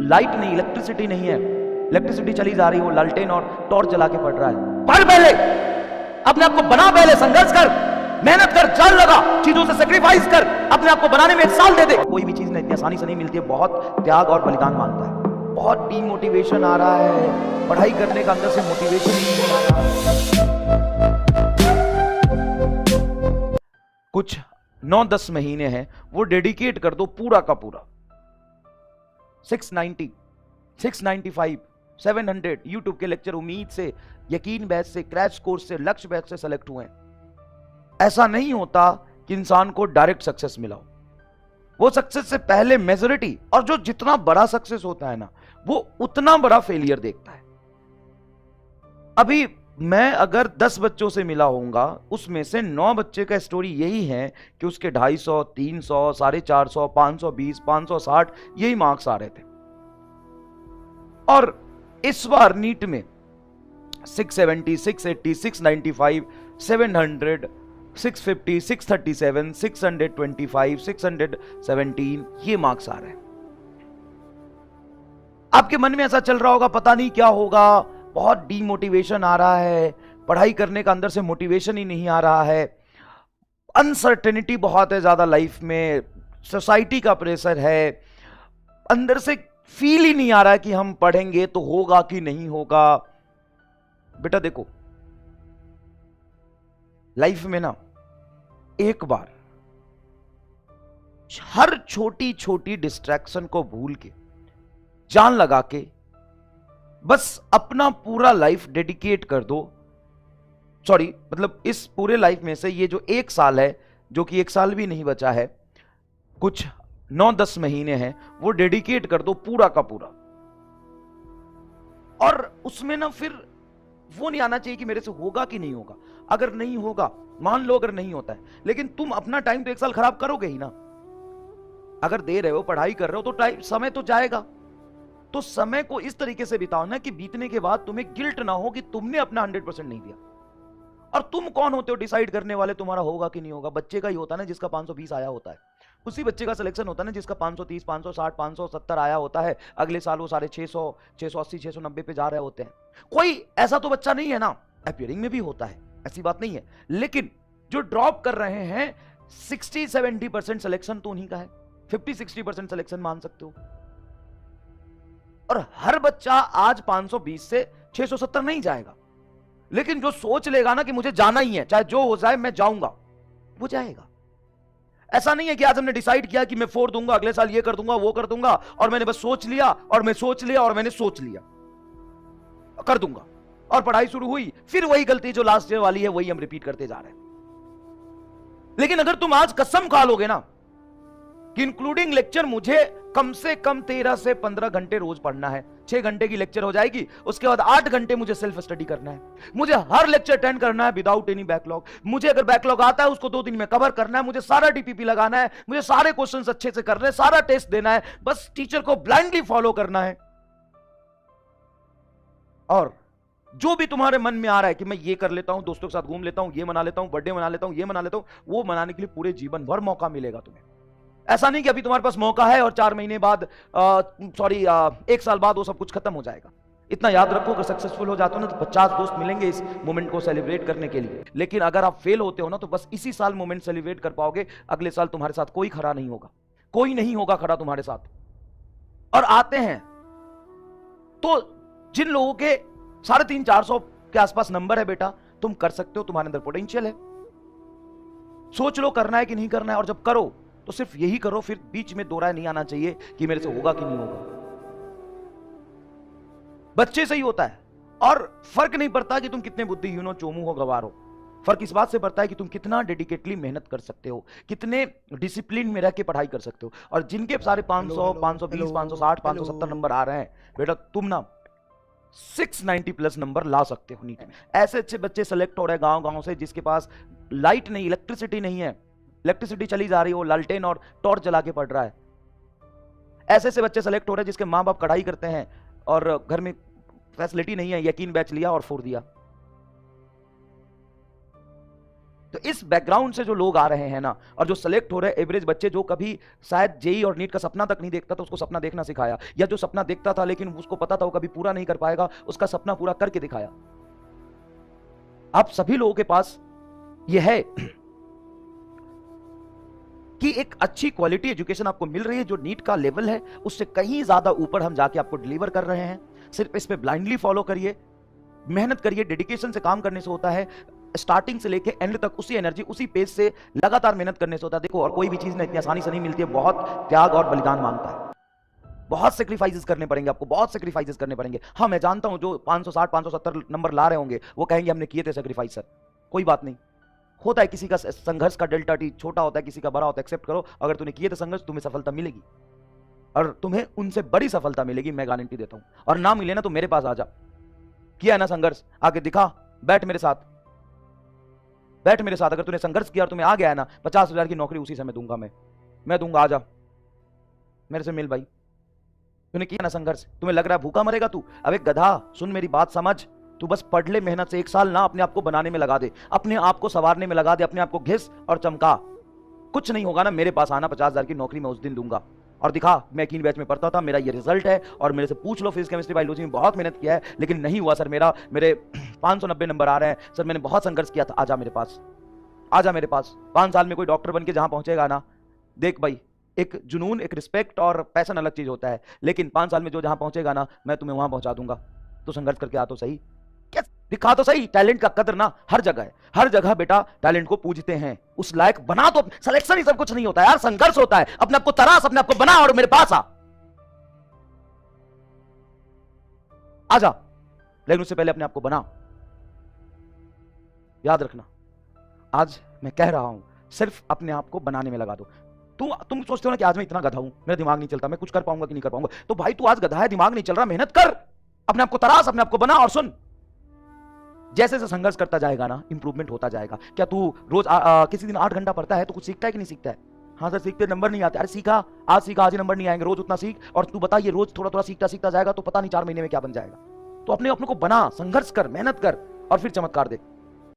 Light नहीं, electricity नहीं है, इलेक्ट्रिसिटी चली जा रही हो, लालटेन और टॉर्च जला के पढ़ रहा है। पढ़ पहले, अपने आप को बना, पहले संघर्ष कर, मेहनत कर, जान लगा, चीजों से सेक्रीफाइस कर, अपने आप को बनाने में 1 साल दे दे। कोई भी चीज ना इतनी आसानी से नहीं मिलती है, बहुत त्याग और बलिदान मांगता है। बहुत डीमोटिवेशन आ रहा है, पढ़ाई करने का अंदर से मोटिवेशन नहीं हो रहा। कुछ 9-10 महीने हैं, वो डेडिकेट कर दो पूरा का पूरा। 690, 695, 700 यूट्यूब के लेक्चर उम्मीद से, यकीन बैच से, क्रैश कोर्स से, लक्ष्य बैच से सेलेक्ट हुए हैं। ऐसा नहीं होता कि इंसान को डायरेक्ट सक्सेस मिला हो। वो सक्सेस से पहले मेजॉरिटी, और जो जितना बड़ा सक्सेस होता है ना, वो उतना बड़ा फेलियर देखता है। अभी मैं अगर 10 बच्चों से मिला होऊंगा, उसमें से 9 बच्चे का स्टोरी यही है कि उसके 250, 300, 450, 520, 560 यही मार्क्स आ रहे थे। और इस बार नीट में 670, 680, 695, 700, 650, 637, 625, 617 ये मार्क्स आ रहे हैं। आपके मन में ऐसा चल रहा होगा, पता नहीं क्या होगा, बहुत डीमोटिवेशन आ रहा है, पढ़ाई करने का अंदर से मोटिवेशन ही नहीं आ रहा है, अनसर्टेनिटी बहुत है ज्यादा लाइफ में, सोसाइटी का प्रेशर है, अंदर से फील ही नहीं आ रहा है कि हम पढ़ेंगे तो होगा कि नहीं होगा। बेटा देखो, लाइफ में ना एक बार हर छोटी छोटी डिस्ट्रैक्शन को भूल के, जान लगा के, बस अपना पूरा लाइफ डेडिकेट कर दो। सॉरी, मतलब इस पूरे लाइफ में से ये जो 1 साल है, जो कि 1 साल भी नहीं बचा है, कुछ 9-10 महीने हैं, वो डेडिकेट कर दो पूरा का पूरा। और उसमें ना फिर वो नहीं आना चाहिए कि मेरे से होगा कि नहीं होगा। अगर नहीं होगा, मान लो अगर नहीं होता है, लेकिन तुम अपना टाइम तो 1 साल खराब करोगे ही ना। अगर दे रहे हो, पढ़ाई कर रहे हो, तो टाइम, समय तो जाएगा। तो समय को इस तरीके से बिताओ ना कि बीतने के बाद तुम्हें गिल्ट ना हो कि तुमने अपना 100% नहीं दिया। और तुम कौन होते हो डिसाइड करने वाले तुम्हारा होगा कि नहीं होगा? बच्चे का ही होता है ना जिसका 520 आया होता है, उसी बच्चे का सिलेक्शन होता है ना जिसका 530, 560, 570 आया होता है। अगले साल वो 650, 680, 690 पे जा रहे होते हैं। कोई ऐसा तो बच्चा नहीं है ना, अपीयरिंग में भी होता है, ऐसी बात नहीं है, लेकिन जो ड्रॉप कर रहे हैं 60-70% सिलेक्शन तो उन्हीं का है, 50-60% सिलेक्शन मान सकते हो। और हर बच्चा आज 520 से 670 नहीं जाएगा, लेकिन जो सोच लेगा ना कि मुझे जाना ही है, चाहे जो हो जाए मैं जाऊंगा, वो जाएगा। ऐसा नहीं है कि आज हमने डिसाइड किया कि मैं 4 दूंगा, अगले साल ये कर दूंगा, वो कर दूंगा, और मैंने बस सोच लिया और मैं सोच लिया और मैंने सोच लिया कर दूंगा, और पढ़ाई शुरू हुई, फिर वही गलती जो लास्ट ईयर वाली है वही हम रिपीट करते जा रहे हैं। लेकिन अगर तुम आज कसम खा लोगे ना कि इंक्लूडिंग लेक्चर मुझे कम से कम 13 से 15 घंटे रोज पढ़ना है, 6 घंटे की लेक्चर हो जाएगी, उसके बाद 8 घंटे मुझे सेल्फ स्टडी करना है, मुझे हर लेक्चर अटेंड करना है विदाउट एनी बैकलॉग, मुझे अगर बैकलॉग आता है उसको 2 दिन में कवर करना है, मुझे सारा डीपीपी लगाना है, मुझे सारे क्वेश्चंस अच्छे से करने हैं, सारा टेस्ट देना है, बस टीचर को ब्लाइंडली फॉलो करना है। और जो भी तुम्हारे मन में आ रहा है कि मैं ये कर लेता हूं, दोस्तों के साथ घूम लेता हूं, ये मना लेता हूं, बर्थडे मना लेता हूं, ये मना लेता हूं, वो मनाने के लिए पूरे जीवन भर मौका मिलेगा तुम्हें। ऐसा नहीं कि अभी तुम्हारे पास मौका है और 4 महीने बाद, 1 साल बाद वो सब कुछ खत्म हो जाएगा। इतना याद रखो, अगर सक्सेसफुल हो जाते हो ना तो 50 दोस्त मिलेंगे इस मोमेंट को सेलिब्रेट करने के लिए। लेकिन अगर आप फेल होते हो ना तो बस इसी साल मोमेंट सेलिब्रेट कर पाओगे, अगले साल तुम्हारे साथ कोई खड़ा नहीं होगा, कोई नहीं होगा खड़ा तुम्हारे साथ। और आते हैं तो जिन लोगों के 350-400 के आसपास नंबर है, बेटा तुम कर सकते हो, तुम्हारे अंदर पोटेंशियल है, सोच लो करना है कि नहीं करना है, और जब करो तो सिर्फ यही करो, फिर बीच में दो राय नहीं आना चाहिए कि मेरे से होगा कि नहीं होगा। बच्चे से ही होता है, और फर्क नहीं पड़ता कि तुम कितने बुद्धिहीन हो, चोमू हो, गवार हो, फर्क इस बात से पड़ता है कि तुम कितना डेडिकेटली मेहनत कर सकते हो, कितने डिसिप्लिन में रह के पढ़ाई कर सकते हो। और जिनके सारे 500, 520, 560, 570 नंबर आ रहे हैं, बेटा तुम ना 690+ नंबर ला सकते हो नीट में। ऐसे अच्छे बच्चे सेलेक्ट हो रहे हैं गांव-गांव से, जिसके पास लाइट नहीं, इलेक्ट्रिसिटी नहीं है, इलेक्ट्रिसिटी चली जा रही हो, लालटेन और टॉर्च जला के पढ़ रहा है। ऐसे से बच्चे सेलेक्ट हो रहे हैं जिसके माँ बाप कढ़ाई करते हैं और घर में फैसिलिटी नहीं है, यकीन बैच लिया और फोड़ दिया। तो इस बैकग्राउंड से जो लोग आ रहे हैं ना, और जो सेलेक्ट हो रहे हैं एवरेज बच्चे, जो कभी शायद जेई और नीट का सपना तक नहीं देखता था, उसको सपना देखना सिखाया, या जो सपना देखता था लेकिन उसको पता था वो कभी पूरा नहीं कर पाएगा, उसका सपना पूरा करके दिखाया। आप सभी लोगों के पास यह है कि एक अच्छी क्वालिटी एजुकेशन आपको मिल रही है, जो नीट का लेवल है उससे कहीं ज्यादा ऊपर हम जाके आपको डिलीवर कर रहे हैं। सिर्फ इस पे ब्लाइंडली फॉलो करिए, मेहनत करिए, डेडिकेशन से काम करने से होता है, स्टार्टिंग से लेके एंड तक उसी एनर्जी उसी पेज से लगातार मेहनत करने से होता है। देखो, और कोई भी चीज ना इतनी आसानी से नहीं मिलती है, बहुत त्याग और बलिदान मांगता है, बहुत सेक्रीफाइसेस करने पड़ेंगे आपको, बहुत सेक्रीफाइसेस करने पड़ेंगे। हाँ, मैं जानता हूं जो 560 570 नंबर ला रहे होंगे वो कहेंगे हमने किए थे सेक्रीफाइस सर, कोई बात नहीं, होता है, किसी का संघर्ष का डेल्टा टी छोटा होता है, किसी का बड़ा होता है, एक्सेप्ट करो। अगर तूने किए थे संघर्ष, तुम्हें सफलता मिलेगी, और तुम्हें उनसे बड़ी सफलता मिलेगी, मैं गारंटी देता हूं। और ना मिले ना तो मेरे पास आ जा, किया ना संघर्ष, आगे दिखा, बैठ मेरे साथ, बैठ मेरे साथ। अगर तूने संघर्ष किया और तुम्हें आ गया है ना, 50,000 की नौकरी उसी समय दूंगा, मैं दूंगा, आ जा मेरे से मिल भाई। तूने किया ना संघर्ष, तुम्हें लग रहा है भूखा मरेगा तू, अब एक गधा, सुन मेरी बात समझ, तू बस पढ़ ले, मेहनत से 1 साल ना अपने आप को बनाने में लगा दे, अपने आप को संवारने में लगा दे, अपने आप को घिस और चमका, कुछ नहीं होगा ना, मेरे पास आना, 50,000 की नौकरी मैं उस दिन दूंगा। और दिखा, मैं कीन बैच में पढ़ता था, मेरा ये रिजल्ट है, और मेरे से पूछ लो फिजिक्स केमिस्ट्री बायोलॉजी में बहुत मेहनत किया है, लेकिन नहीं हुआ सर, मेरे 590 नंबर आ रहे हैं सर, मैंने बहुत संघर्ष किया था। आजा मेरे पास, आजा मेरे पास। 5 साल में कोई डॉक्टर बन के जहां पहुंचेगा ना, देख भाई, एक जुनून, एक रिस्पेक्ट और पैशन अलग चीज होता है, लेकिन 5 साल में जो जहां पहुंचेगा ना, मैं तुम्हें वहां पहुंचा दूंगा। तो संघर्ष करके आ तो सही, क्या दिखा तो सही। टैलेंट का कदर ना हर जगह है, हर जगह बेटा टैलेंट को पूजते हैं, उस लायक बना। तो सिलेक्शन ही सब कुछ नहीं होता है यार, संघर्ष होता है। अपने आप को तराश, अपने आप को बना और मेरे पास आ जा, लेकिन उससे पहले अपने आप को बना। याद रखना, आज मैं कह रहा हूं, सिर्फ अपने आप को बनाने में लगा दो। तुम सोचते हो ना कि आज मैं इतना गधा हूं, मेरा दिमाग नहीं चलता, मैं कुछ कर पाऊंगा कि नहीं कर पाऊंगा, तो भाई तू आज गधा है, दिमाग नहीं चल रहा, मेहनत कर, अपने आप को तराश, अपने आप को बना। और सुन, जैसे जैसे संघर्ष करता जाएगा ना, इंप्रूवमेंट होता जाएगा। क्या तू रोज किसी दिन 8 घंटा पढ़ता है तो कुछ सीखता है कि नहीं सीखता है? हाँ सर सीखते, नंबर नहीं आते। अरे सीखा, आज ही नंबर नहीं आएंगे, रोज उतना सीख। और तू बता, ये रोज थोड़ा थोड़ा सीखता सीखता जाएगा तो पता नहीं 4 महीने में क्या बन जाएगा। तो अपने को बना, संघर्ष कर, मेहनत कर, और फिर चमत्कार देख।